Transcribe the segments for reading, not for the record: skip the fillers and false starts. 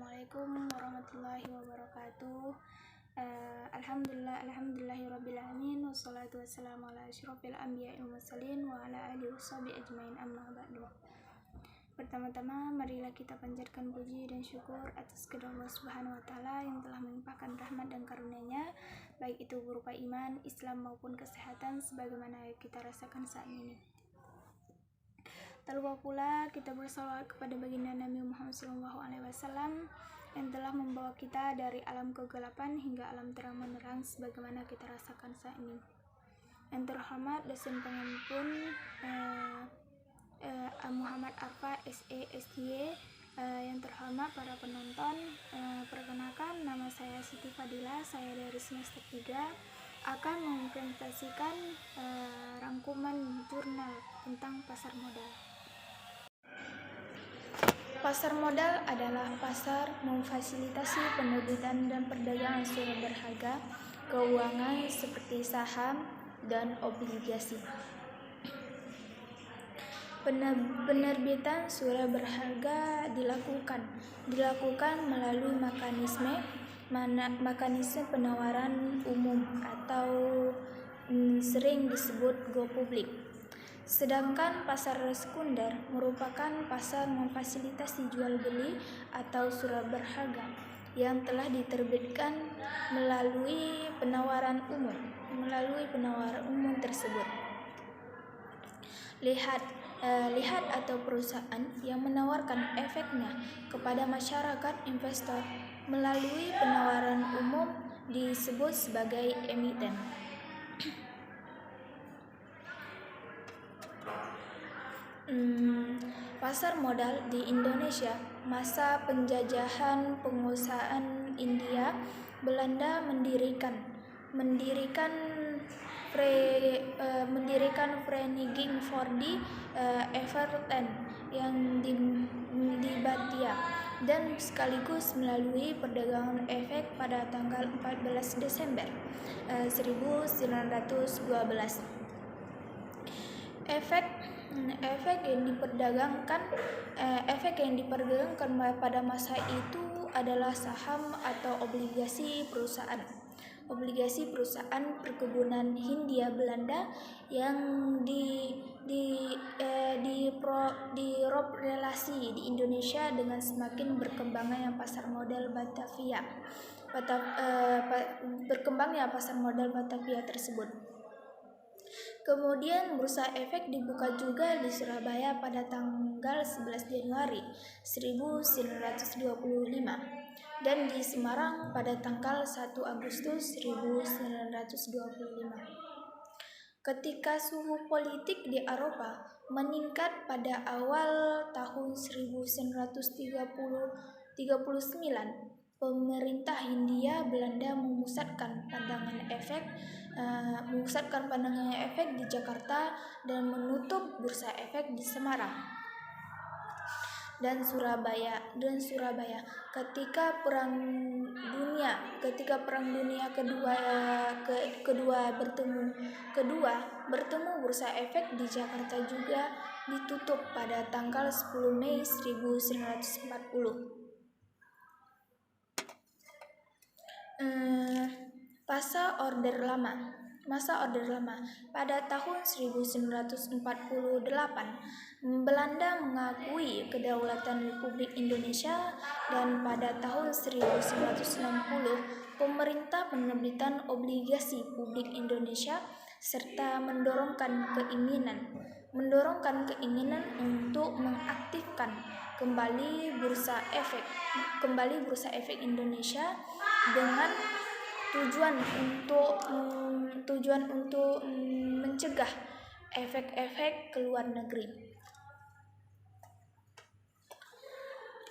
Assalamualaikum warahmatullahi wabarakatuh. Alhamdulillahirabbil alamin wassalatu wassalamu ala asyrofil anbiya'i wal mursalin wa ala alihi washabihi ajmain amma ba'du. Pertama-tama marilah kita panjatkan puji dan syukur atas kepada Allah Subhanahu wa taala yang telah melimpahkan rahmat dan karunia-Nya, baik itu berupa iman, Islam maupun kesehatan sebagaimana kita rasakan saat ini. Tak lupa pula kita bersalawat kepada baginda Nabi Muhammad SAW yang telah membawa kita dari alam kegelapan hingga alam terang menerang sebagaimana kita rasakan saat ini. Yang terhormat dosen pengampun Muhammad Arfa SE SY, yang terhormat para penonton, perkenalkan nama saya Siti Fadila, saya dari semester 3 akan mempresentasikan rangkuman jurnal tentang pasar modal. Pasar modal adalah pasar memfasilitasi penerbitan dan perdagangan surat berharga keuangan seperti saham dan obligasi. Penerbitan surat berharga dilakukan melalui mekanisme penawaran umum atau sering disebut go public. Sedangkan pasar sekunder merupakan pasar memfasilitasi jual beli atau surat berharga yang telah diterbitkan melalui penawaran umum tersebut. Lihat atau perusahaan yang menawarkan efeknya kepada masyarakat investor melalui penawaran umum disebut sebagai emiten. Pasar modal di Indonesia masa penjajahan penguasaan India Belanda mendirikan Vereniging voor de Everten yang di Batavia dan sekaligus melalui perdagangan efek pada tanggal 14 Desember 1912. Efek yang diperdagangkan pada masa itu adalah saham atau obligasi perusahaan perkebunan Hindia Belanda yang direlasi di Indonesia dengan semakin berkembangnya pasar modal Batavia tersebut. Kemudian bursa efek dibuka juga di Surabaya pada tanggal 11 Januari 1925 dan di Semarang pada tanggal 1 Agustus 1925. Ketika suhu politik di Eropa meningkat pada awal tahun 1939, pemerintah Hindia Belanda memusatkan pandangan efek di Jakarta dan menutup bursa efek di Semarang dan Surabaya. Ketika Perang Dunia kedua bertemu, bursa efek di Jakarta juga ditutup pada tanggal 10 Mei 1940. Masa Orde Lama pada tahun 1948 Belanda mengakui kedaulatan Republik Indonesia dan pada tahun 1960 pemerintah penerbitan obligasi publik Indonesia serta mendorongkan keinginan untuk mengaktifkan kembali bursa efek Indonesia dengan tujuan untuk mencegah efek-efek ke luar negeri.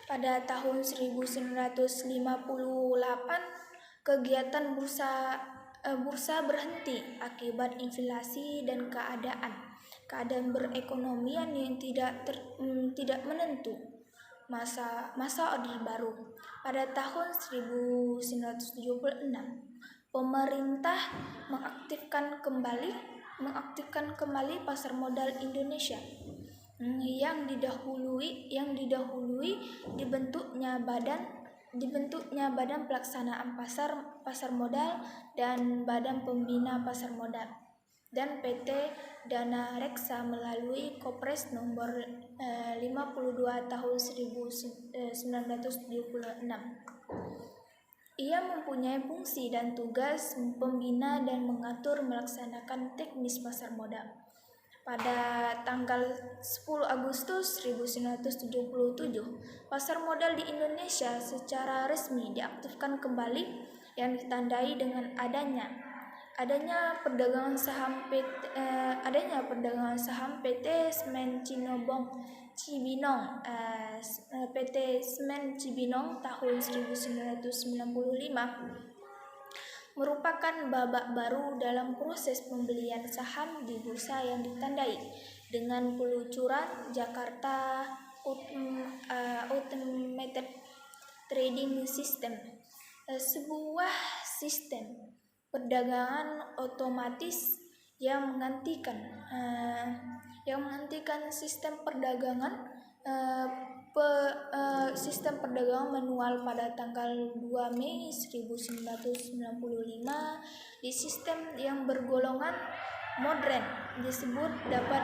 Pada tahun 1958 kegiatan bursa berhenti akibat inflasi dan keadaan perekonomian yang tidak menentu. Masa Orde Baru pada tahun 1976 pemerintah mengaktifkan kembali pasar modal Indonesia yang didahului dibentuknya Badan dibentuknya Badan Pelaksanaan Pasar Modal dan Badan Pembina Pasar Modal dan PT Dana Reksa melalui Kepres nomor 52 tahun 1976. Ia mempunyai fungsi dan tugas pembina dan mengatur melaksanakan teknis pasar modal. Pada tanggal 10 Agustus 1977, pasar modal di Indonesia secara resmi diaktifkan kembali yang ditandai dengan adanya perdagangan saham PT Semen Cibinong PT Semen Cibinong tahun 1995 merupakan babak baru dalam proses pembelian saham di bursa yang ditandai dengan peluncuran Jakarta Automated Trading System, sebuah sistem perdagangan otomatis yang menggantikan sistem perdagangan manual pada tanggal 2 Mei 1995 di sistem yang bergolongan modern disebut dapat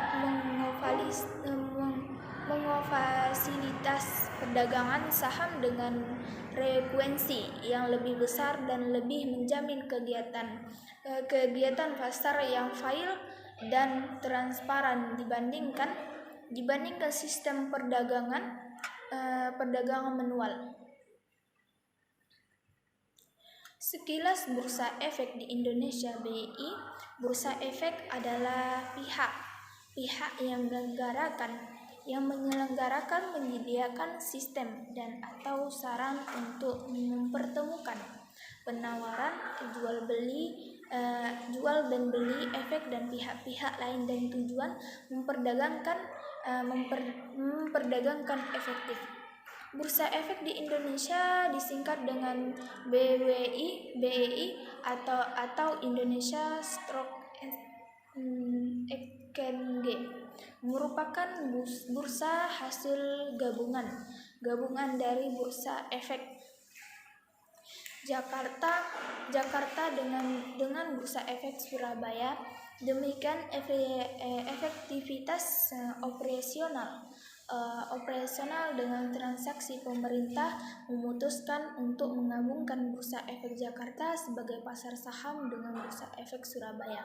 memfasilitasi perdagangan saham dengan frekuensi yang lebih besar dan lebih menjamin kegiatan pasar yang fair dan transparan dibandingkan sistem perdagangan manual. Sekilas Bursa Efek di Indonesia BEI. Bursa Efek adalah pihak yang menyelenggarakan menyediakan sistem dan atau saran untuk mempertemukan penawaran jual dan beli efek dan pihak-pihak lain dan tujuan memperdagangkan efektif. Bursa Efek di Indonesia disingkat dengan BEI atau Indonesia Stock Exchange, merupakan bursa hasil gabungan dari Bursa Efek Jakarta dengan Bursa Efek Surabaya. Demikian efektivitas operasional dengan transaksi pemerintah memutuskan untuk menggabungkan Bursa Efek Jakarta sebagai pasar saham dengan Bursa Efek Surabaya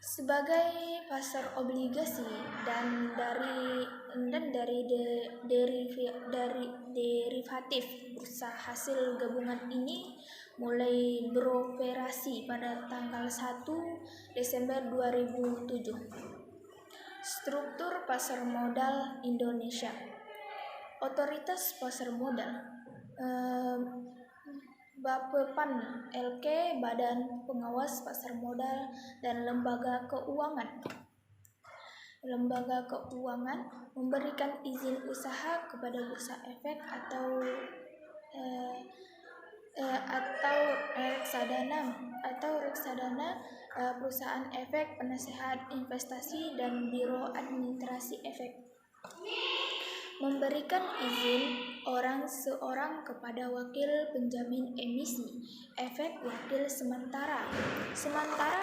sebagai pasar obligasi dan dari derivatif. Bursa hasil gabungan ini mulai beroperasi pada tanggal 1 Desember 2007. Struktur pasar modal Indonesia. Otoritas pasar modal Bapepam LK, Badan Pengawas Pasar Modal, dan lembaga keuangan memberikan izin usaha kepada Bursa Efek atau reksadana, perusahaan efek, penasehat investasi, dan biro administrasi efek. Memberikan izin seorang kepada wakil penjamin emisi efek, wakil sementara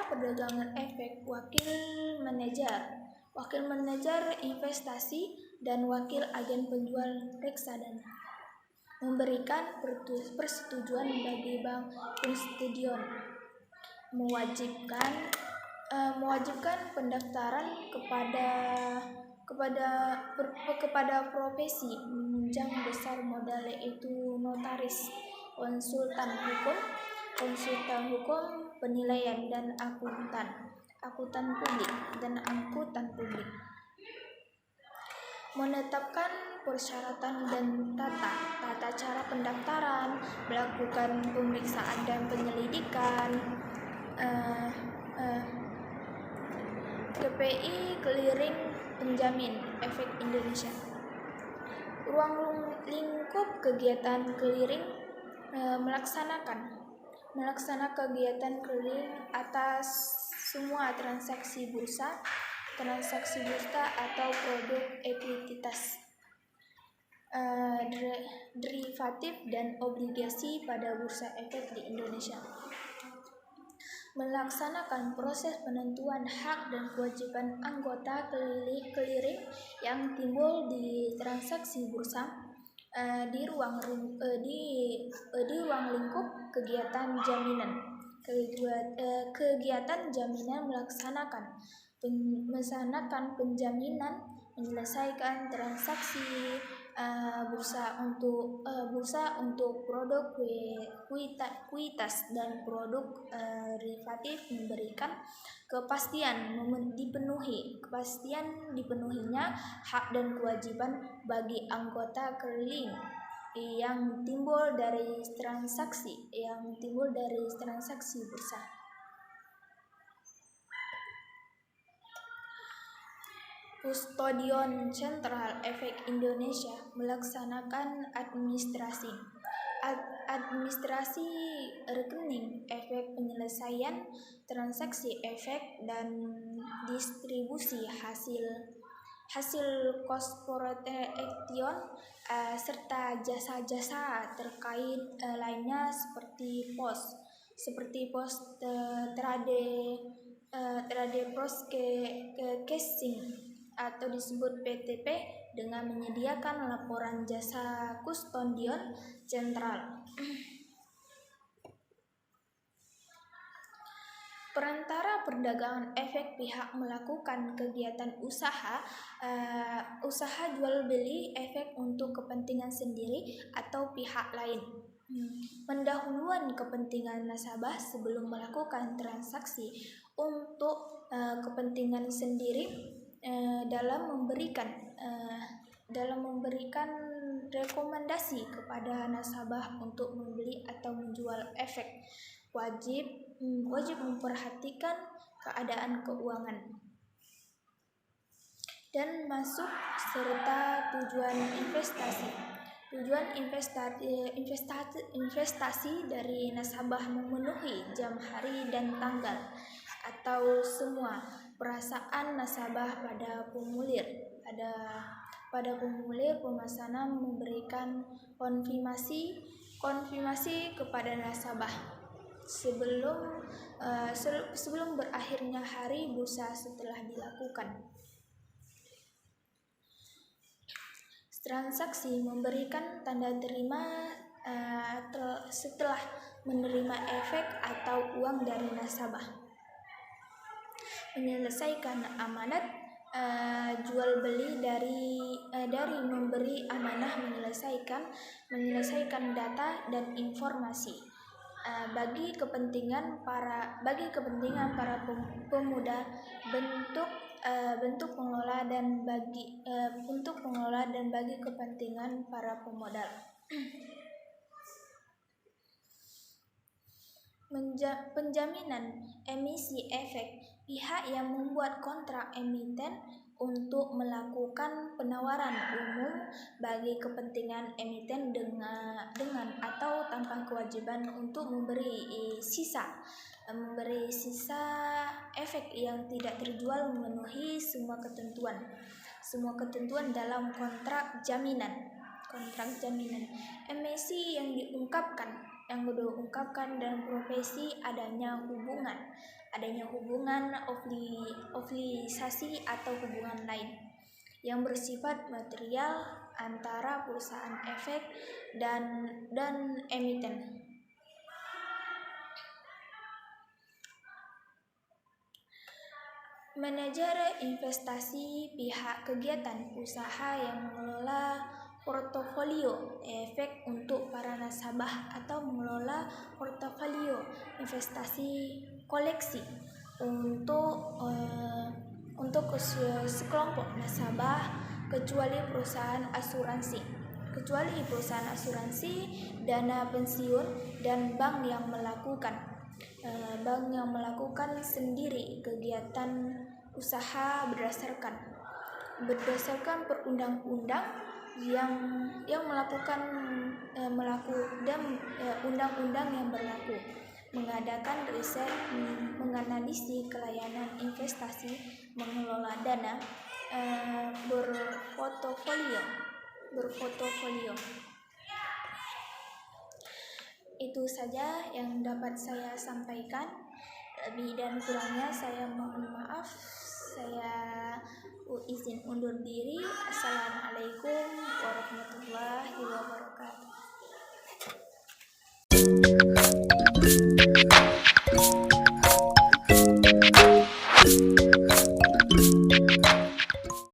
perdagangan efek, wakil manajer investasi, dan wakil agen penjual reksadana. Memberikan persetujuan bagi bank konstitusi, mewajibkan pendaftaran kepada profesi menunjang besar modal, yaitu notaris, konsultan hukum, penilaian, dan akuntan publik. Menetapkan persyaratan dan tata cara pendaftaran, melakukan pemeriksaan dan penyelidikan. KPI Clearing Penjamin Efek Indonesia. Ruang lingkup kegiatan clearing melaksanakan kegiatan clearing atas semua transaksi bursa atau produk ekuitas. derivatif dan obligasi pada Bursa Efek di Indonesia. Melaksanakan proses penentuan hak dan kewajiban anggota clearing yang timbul di transaksi bursa di ruang lingkup kegiatan jaminan. Kegiatan jaminan melaksanakan penjaminan, menyelesaikan transaksi bursa untuk produk kuitas dan produk derivatif, memberikan kepastian dipenuhinya hak dan kewajiban bagi anggota clearing yang timbul dari transaksi bursa. Kustodian Sentral Efek Indonesia melaksanakan administrasi rekening efek, penyelesaian transaksi efek, dan distribusi hasil corporation serta jasa-jasa terkait lainnya seperti pos trade processing atau disebut PTP, dengan menyediakan laporan jasa kustodian sentral. Perantara perdagangan efek pihak melakukan kegiatan usaha jual beli efek untuk kepentingan sendiri atau pihak lain. Pendahuluan kepentingan nasabah sebelum melakukan transaksi untuk kepentingan sendiri dalam memberikan rekomendasi kepada nasabah untuk membeli atau menjual efek, wajib memperhatikan keadaan keuangan dan masuk serta tujuan investasi dari nasabah, memenuhi jam, hari, dan tanggal atau semua perasaan nasabah pada formulir pemesanan, memberikan konfirmasi kepada nasabah sebelum berakhirnya hari bursa setelah dilakukan transaksi, memberikan tanda terima setelah menerima efek atau uang dari nasabah, menyelesaikan amanat jual beli dari memberi amanah, menyelesaikan data dan informasi bagi kepentingan para pemuda, bentuk pengelola dan bagi kepentingan para pemodal. Penjaminan emisi efek, pihak yang membuat kontrak emiten untuk melakukan penawaran umum bagi kepentingan emiten dengan atau tanpa kewajiban untuk memberi sisa efek yang tidak terjual, memenuhi semua ketentuan dalam kontrak jaminan. Emisi yang diungkapkan dan profesi adanya hubungan obligasi atau hubungan lain yang bersifat material antara perusahaan efek dan emiten. Manajer investasi, pihak kegiatan usaha yang mengelola portofolio efek untuk para nasabah atau mengelola portofolio investasi koleksi untuk sekelompok nasabah, kecuali perusahaan asuransi, dana pensiun, dan bank yang melakukan sendiri kegiatan usaha berdasarkan perundang-undang yang undang-undang yang berlaku, mengadakan riset, menganalisis kelayanan investasi, mengelola dana berportofolio, berfotofolio. Itu saja yang dapat saya sampaikan. Lebih dan kurangnya saya mohon maaf. Saya izin undur diri. Assalamualaikum warahmatullahi wabarakatuh.